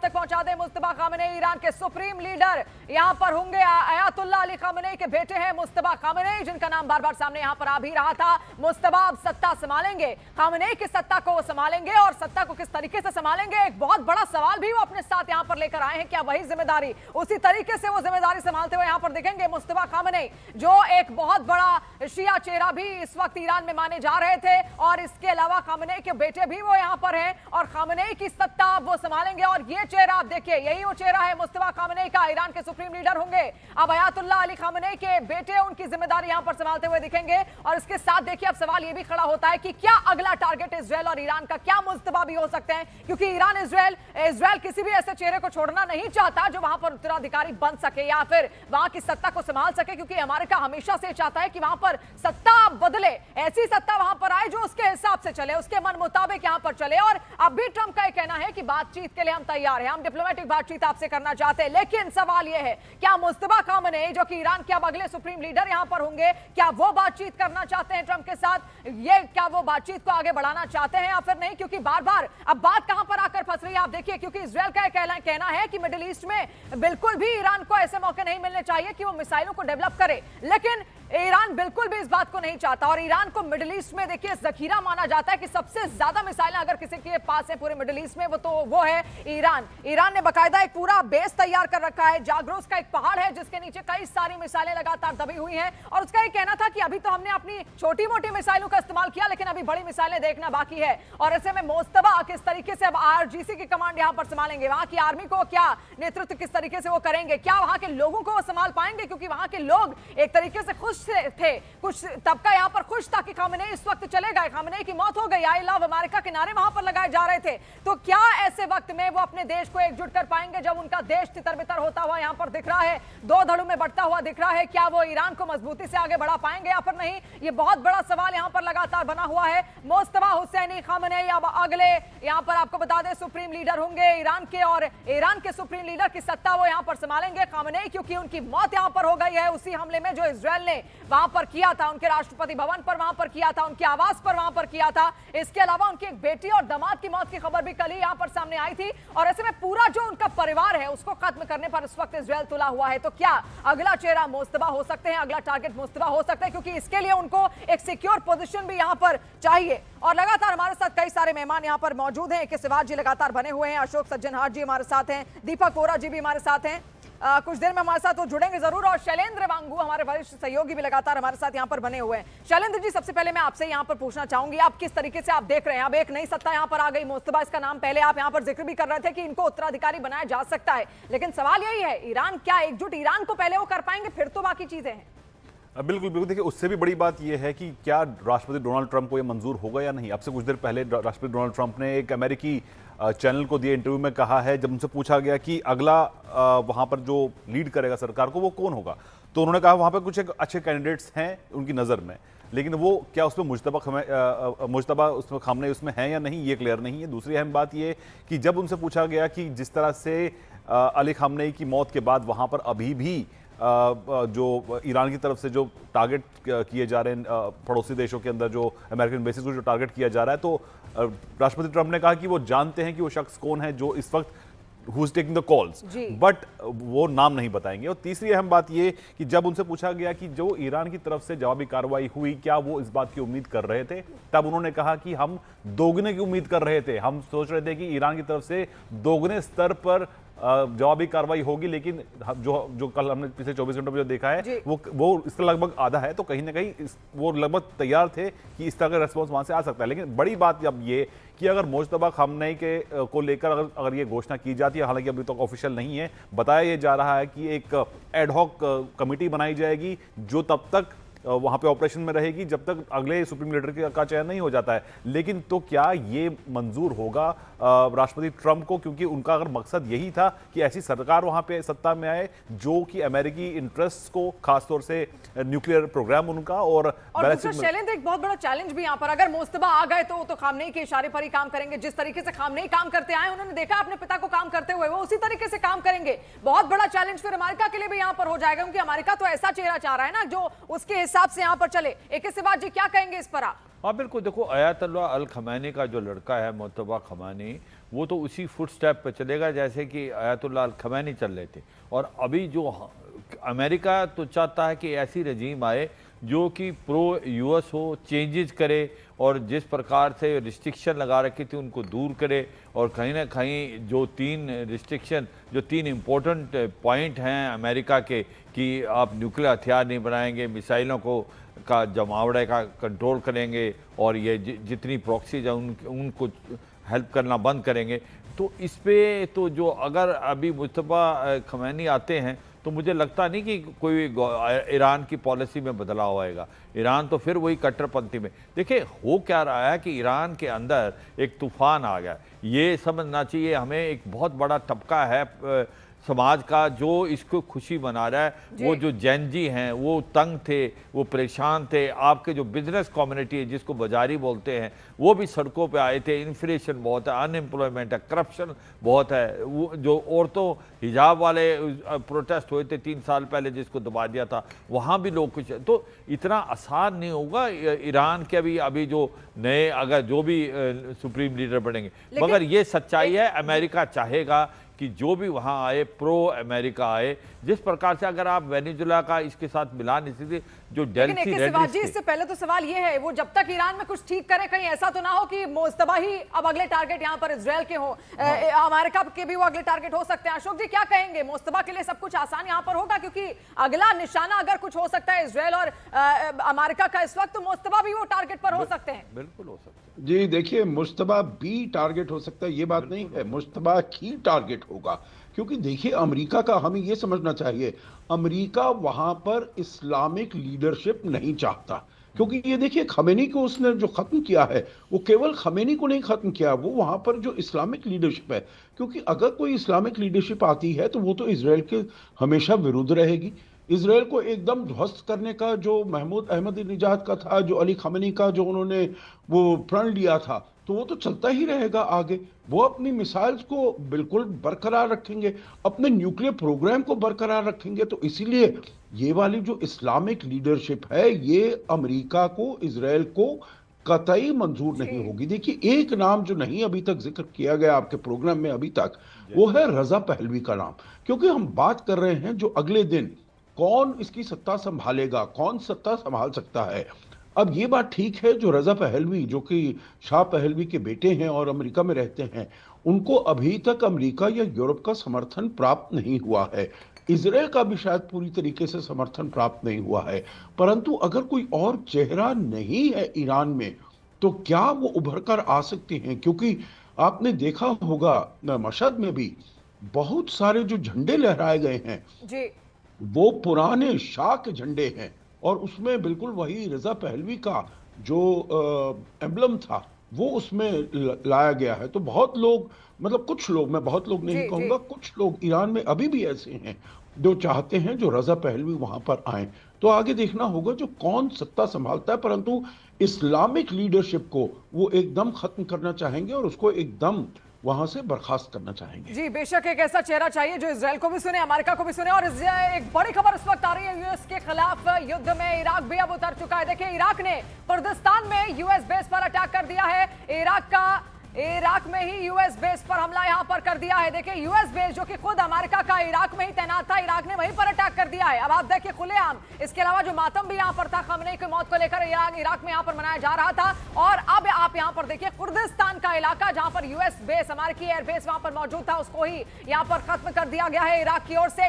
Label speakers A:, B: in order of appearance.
A: तक पहुंचा दें। मुस्तफा खामेनेई ईरान के सुप्रीम लीडर यहां पर होंगे। अयातुल्ला अली खामेनेई के बेटे हैं मुस्तफा खामेनेई, जिनका नाम बार बार सामने यहां पर आ भी रहा था। मुस्तफा अब सत्ता संभालेंगे, खामेनेई की सत्ता को संभालेंगे, और सत्ता को किस तरीके से संभालेंगे, एक बहुत बड़ा सवाल भी वो अपने साथ यहां पर लेकर आए हैं। क्या वही जिम्मेदारी, उसी तरीके से वो जिम्मेदारी संभालते हुए यहां पर दिखेंगे मुस्तफा खामेनेई, जो एक बहुत बड़ा शिया चेहरा भी इस वक्त ईरान में माने जा रहे थे। और इसके अलावा खामेनेई के बेटे भी वो यहां पर हैं, और खामेनेई की सत्ता वो संभालेंगे। और ये चेहरा आप देखिए, यही वो चेहरा है मुस्तफा खामेनेई का, ईरान के सुप्रीम लीडर होंगे। अब अयातुल्ला अली खामेनेई के बेटे उनकी जिम्मेदारी यहां पर संभालते हुए दिखेंगे। और इसके साथ देखिए अब सवाल ये भी खड़ा होता है कि क्या अगला टारगेट इजरायल और ईरान का, क्या मुस्तफा भी हो सकते हैं, क्योंकि ईरान इजरायल किसी भी ऐसे चेहरे को छोड़ना नहीं चाहता जो वहां पर उत्तराधिकारी बन सके या फिर वहां की सत्ता को संभाल सके, क्योंकि अमेरिका हमेशा से चाहता है कि वहां पर सत्ता बदले, ऐसी सत्ता वहां पर आए जो उसके हिसाब से चले, उसके मन मुताबिक यहां पर चले। और अब भी ट्रंप का कहना है कि बातचीत के लिए हम तैयार हैं, हम डिप्लोमेटिक बातचीत आपसे करना चाहते हैं। लेकिन सवाल यह है, क्या मुस्तफा खामेनेई जो कि ईरान के अब अगले सुप्रीम लीडर यहां पर होंगे, क्या वो बातचीत करना चाहते हैं ट्रंप के साथ, ये क्या वो बातचीत को आगे बढ़ाना चाहते हैं या फिर नहीं? क्योंकि बार बार अब बात कहां पर आकर फंस रही है आप देखिए, क्योंकि इजरायल का कहना है कि मिडिल ईस्ट में बिल्कुल भी ईरान को ऐसे मौके नहीं मिलने चाहिए कि वो मिसाइलों को डेवलप करे। लेकिन ईरान बिल्कुल भी इस बात को नहीं चाहता, और ईरान को मिडिल ईस्ट में देखिए जखीरा माना जाता है कि सबसे ज्यादा मिसाइलें अगर किसी के पास है पूरे मिडिल ईस्ट में वो है ईरान। ईरान ने बाकायदा एक पूरा बेस तैयार कर रखा है, जाग्रोस का एक पहाड़ है जिसके नीचे कई सारी मिसाइलें लगातार दबी हुई हैं। और उसका ये कहना था कि अभी तो हमने अपनी छोटी मोटी मिसाइलों का इस्तेमाल किया, लेकिन अभी बड़ी मिसाइलें देखना बाकी है। और ऐसे में मुस्तफा किस तरीके से अब आरजीसी की कमांड यहां पर संभालेंगे, वहां की आर्मी को क्या नेतृत्व किस तरीके से वो करेंगे, क्या वहां के लोगों को वो संभाल पाएंगे, क्योंकि वहां के लोग एक तरीके से खुश थे, कुछ तबका यहां पर खुश था कि खामेनेई इस वक्त चले गए, खामेनेई की मौत हो गई, आई लव अमेरिका के नारे वहां पर लगाए जा रहे थे। तो क्या ऐसे वक्त में वो अपने देश को एकजुट कर पाएंगे जब उनका देश तितर-बितर होता हुआ यहां पर दिख रहा है, दो धड़ों में बढ़ता हुआ दिख रहा है? क्या वो ईरान को मजबूती से आगे बढ़ा पाएंगे या फिर नहीं? ये बहुत बड़ा सवाल यहां पर लगातार बना हुआ है। मुस्तफा हुसैनी खामेनेई अब अगले यहां पर आपको बता दें सुप्रीम लीडर होंगे ईरान के, और ईरान के सुप्रीम लीडर की सत्ता वो यहां पर संभालेंगे खामेनेई, क्योंकि उनकी मौत यहां पर हो गई है उसी हमले में जो इजरायल ने वहां पर किया था, उनके राष्ट्रपति भवन पर वहां पर किया था, उनके आवास पर वहां पर किया था। इसके अलावा उनकी एक बेटी और दामाद की मौत की खबर भी कल ही यहां पर सामने आई थी। और ऐसे में पूरा जो उनका परिवार है उसको खत्म करने पर इस वक्त इजरायल तुला हुआ है। तो क्या अगला चेहरा मुस्तफा हो सकते हैं, अगला टारगेट मुस्तफा हो सकता है, क्योंकि इसके लिए उनको एक सिक्योर पोजीशन भी यहां पर चाहिए। और लगातार हमारे साथ कई सारे मेहमान यहां पर मौजूद हैं, के सिवाज जी लगातार बने हुए हैं, अशोक सज्जनहार जी हमारे साथ हैं, दीपक वोरा जी भी हमारे साथ हैं, कुछ देर में हमारे साथ वो जुड़ेंगे जरूर, और शैलेंद्र वांगू हमारे वरिष्ठ सहयोगी भी लगातार हमारे साथ यहां पर बने हुए हैं। शैलेंद्र जी, सबसे पहले मैं आपसे यहां पर पूछना चाहूंगी, आप किस तरीके से आप देख रहे हैं, अब एक नई सत्ता यहां पर आ गई, मुस्तफा इसका नाम पहले आप यहां पर जिक्र भी कर रहे थे कि इनको उत्तराधिकारी बनाया जा सकता है, लेकिन सवाल यही है, ईरान क्या एकजुट ईरान को पहले वो कर पाएंगे, फिर तो बाकी चीजें हैं?
B: बिल्कुल बिल्कुल, देखिए उससे भी बड़ी बात यह है कि क्या राष्ट्रपति डोनाल्ड ट्रंप को यह मंजूर होगा या नहीं। अब से कुछ देर पहले राष्ट्रपति डोनाल्ड ट्रंप ने एक अमेरिकी चैनल को दिए इंटरव्यू में कहा है, जब उनसे पूछा गया कि अगला वहां पर जो लीड करेगा सरकार को वो कौन होगा, तो उन्होंने कहा वहां पर कुछ एक अच्छे कैंडिडेट्स हैं उनकी नज़र में, लेकिन वो क्या उसमें मुजतबा उसमें खामनेई उसमें है या नहीं ये क्लियर नहीं है। दूसरी अहम बात ये कि जब उनसे पूछा गया कि जिस तरह से अली खामनेई की मौत के बाद वहां पर अभी भी जो ईरान की तरफ से जो टारगेट किए जा रहे हैं पड़ोसी देशों के अंदर, जो अमेरिकन बेसिस को जो टारगेट किया जा रहा है, तो राष्ट्रपति ट्रंप ने कहा कि वो जानते हैं कि वो शख्स कौन है जो इस वक्त who is taking the calls, but वो नाम नहीं बताएंगे। और तीसरी अहम बात ये कि जब उनसे पूछा गया कि जो ईरान की तरफ से जवाबी कार्रवाई हुई, क्या वो इस बात की उम्मीद कर रहे थे, तब उन्होंने कहा कि हम दोगुने की उम्मीद कर रहे थे, हम सोच रहे थे कि ईरान की तरफ से दोगुने स्तर पर जवाबी कार्रवाई होगी, लेकिन जो कल हमने पिछले 24 घंटों में जो देखा है वो इसका लगभग आधा है, तो कहीं ना कहीं वो लगभग तैयार थे कि इस तरह का रेस्पॉन्स वहां से आ सकता है। लेकिन बड़ी बात अब ये कि अगर मुजतबा खामनेई के को लेकर अगर ये घोषणा की जाती है, हालांकि अभी तक ऑफिशियल नहीं है, बताया ये जा रहा है कि एक एडहॉक कमेटी बनाई जाएगी जो तब तक वहां पे ऑपरेशन में रहेगी जब तक अगले सुप्रीम लीडर का चयन नहीं हो जाता है। लेकिन तो क्या ये मंजूर होगा राष्ट्रपति ट्रंप को, क्योंकि उनका अगर मकसद यही था कि ऐसी सरकार वहां पे सत्ता में आए जो कि अमेरिकी इंटरेस्ट को, खासतौर से न्यूक्लियर प्रोग्राम उनका और
A: शैलेंद्र एक बहुत बड़ा चैलेंज भी यहाँ पर, अगर मुस्तफा आ गए तो खामनेई के इशारे पर ही काम करेंगे, जिस तरीके से खामनेई काम करते आए, उन्होंने देखा अपने पिता को काम करते हुए, वो उसी तरीके से काम करेंगे। बहुत बड़ा चैलेंज फिर अमेरिका के लिए भी यहाँ पर हो जाएगा, क्योंकि अमेरिका तो ऐसा चेहरा चाह रहा है ना जो उसके हिसाब से यहाँ पर चले। एक सिवाज जी क्या कहेंगे इस पर आप?
C: हाँ बिल्कुल, देखो अयातुल्लाह अल खमैनी का जो लड़का है मुस्तफा खमैनी, वो तो उसी फुट स्टेप पे चलेगा जैसे कि आयतुल्लाह खमैनी चल रहे थे। और अभी जो अमेरिका तो चाहता है कि ऐसी रजीम आए जो कि प्रो यूएस हो, चेंजेस करे और जिस प्रकार से रिस्ट्रिक्शन लगा रखी थी उनको दूर करे, और कहीं ना कहीं जो तीन इम्पोर्टेंट पॉइंट हैं अमेरिका के कि आप न्यूक्लियर हथियार नहीं बनाएंगे, मिसाइलों का जमावड़े का कंट्रोल करेंगे और ये जितनी प्रॉक्सीज हैं उनको हेल्प करना बंद करेंगे। तो इस पे तो जो अगर अभी मुस्तफा खमैनी आते हैं तो मुझे लगता नहीं कि कोई ईरान की पॉलिसी में बदलाव आएगा। ईरान तो फिर वही कट्टरपंथी में। देखिए हो क्या रहा है कि ईरान के अंदर एक तूफान आ गया। ये समझना चाहिए हमें, एक बहुत बड़ा तबका है समाज का जो इसको खुशी मना रहा है। वो जो जैनजी हैं वो तंग थे, वो परेशान थे। आपके जो बिजनेस कम्युनिटी है जिसको बाजारी बोलते हैं वो भी सड़कों पे आए थे। इन्फ्लेशन बहुत है, अनएम्प्लॉयमेंट है, करप्शन बहुत है। वो जो औरतों हिजाब वाले प्रोटेस्ट हुए थे 3 साल पहले जिसको दबा दिया था, वहाँ भी लोग कुछ, तो इतना आसान नहीं होगा ईरान के अभी जो नए अगर जो भी सुप्रीम लीडर बनेंगे। मगर ये सच्चाई है, अमेरिका चाहेगा कि जो भी वहाँ आए प्रो अमेरिका आए। जिस प्रकार से अगर आप वेनेजुला का इसके साथ मिला नहीं सकते जो डेल्सी
A: शिवाजी, इससे पहले तो सवाल ये है वो जब तक ईरान में कुछ ठीक करे, कहीं ऐसा तो ना हो कि मुस्तबा ही अब अगले टारगेट यहाँ पर इजरायल के हो, अमेरिका के भी वो अगले टारगेट हो सकते हैं। अशोक जी क्या कहेंगे, मुस्तबा के लिए सब कुछ आसान यहाँ पर होगा? क्योंकि अगला निशाना अगर कुछ हो सकता है इजरायल और अमेरिका का इस वक्त, तो मुस्तबा भी वो टारगेट पर हो सकते हैं।
C: बिल्कुल हो सकते हैं
D: जी। देखिए मुश्तबा भी टारगेट हो सकता है, ये बात नहीं है, मुश्तबा ही टारगेट होगा। क्योंकि देखिए अमेरिका का हमें ये समझना चाहिए, अमेरिका वहां पर इस्लामिक लीडरशिप नहीं चाहता। क्योंकि ये देखिए खमेनी को उसने जो खत्म किया है वो केवल खमेनी को नहीं खत्म किया, वो वहां पर जो इस्लामिक लीडरशिप है, क्योंकि अगर कोई इस्लामिक लीडरशिप आती है तो वो तो इसराइल के हमेशा विरुद्ध रहेगी। इसराइल को एकदम ध्वस्त करने का जो महमूद अहमदीनेजाद का था, जो अली खमेनी का जो उन्होंने वो प्रण लिया था, तो वो तो चलता ही रहेगा आगे। वो अपनी मिसाइल्स को बिल्कुल बरकरार रखेंगे, अपने न्यूक्लियर प्रोग्राम को बरकरार रखेंगे। तो इसीलिए ये वाली जो इस्लामिक लीडरशिप है ये अमेरिका को, इसराइल को कतई मंजूर नहीं होगी। देखिए एक नाम जो नहीं अभी तक जिक्र किया गया आपके प्रोग्राम में अभी तक, वो है रजा पहलवी का नाम। क्योंकि हम बात कर रहे हैं जो अगले दिन कौन इसकी सत्ता संभालेगा, कौन सत्ता संभाल सकता है। अब ये बात ठीक है जो रजा पहलवी जो कि शाह पहलवी के बेटे हैं और अमेरिका में रहते हैं, उनको अभी तक अमेरिका या यूरोप का समर्थन प्राप्त नहीं हुआ है। इजराइल का भी शायद पूरी तरीके से समर्थन प्राप्त नहीं हुआ है। परंतु अगर कोई और चेहरा नहीं है ईरान में तो क्या वो उभर कर आ सकते हैं? क्योंकि आपने देखा होगा मशहद में भी बहुत सारे जो झंडे लहराए गए हैं
A: जी,
D: वो पुराने शाह के झंडे हैं और उसमें बिल्कुल वही रजा पहलवी का जो एम्बलम था वो उसमें लाया गया है। तो बहुत लोग, मतलब कुछ लोग, मैं बहुत लोग नहीं कहूंगा, कुछ लोग ईरान में अभी भी ऐसे हैं जो चाहते हैं जो रजा पहलवी वहां पर आए। तो आगे देखना होगा जो कौन सत्ता संभालता है, परंतु इस्लामिक लीडरशिप को वो एकदम खत्म करना चाहेंगे और उसको एकदम वहां से बर्खास्त करना चाहेंगे।
A: जी बेशक, एक ऐसा चेहरा चाहिए जो इजराइल को भी सुने, अमेरिका को भी सुने। और एक बड़ी खबर इस वक्त आ रही है, यूएस के खिलाफ युद्ध में इराक भी अब उतर चुका है। देखिए इराक ने कुर्दिस्तान में यूएस बेस पर अटैक कर दिया है। इराक में ही यूएस बेस पर हमला यहां पर कर दिया है। देखिए यूएस बेस जो कि खुद अमेरिका का इराक में ही तैनात था, इराक ने वहीं पर अटैक कर दिया है। अब आप देखिए खुलेआम, इसके अलावा जो मातम भी यहां पर था खमेनी की मौत को लेकर इराक में यहां पर मनाया जा रहा था। और अब आप यहां पर देखिए कुर्दिस्तान का इलाका जहां पर यूएस बेस, अमेरिकी एयर बेस वहां पर मौजूद था, उसको ही यहां पर खत्म कर दिया गया है इराक की ओर से।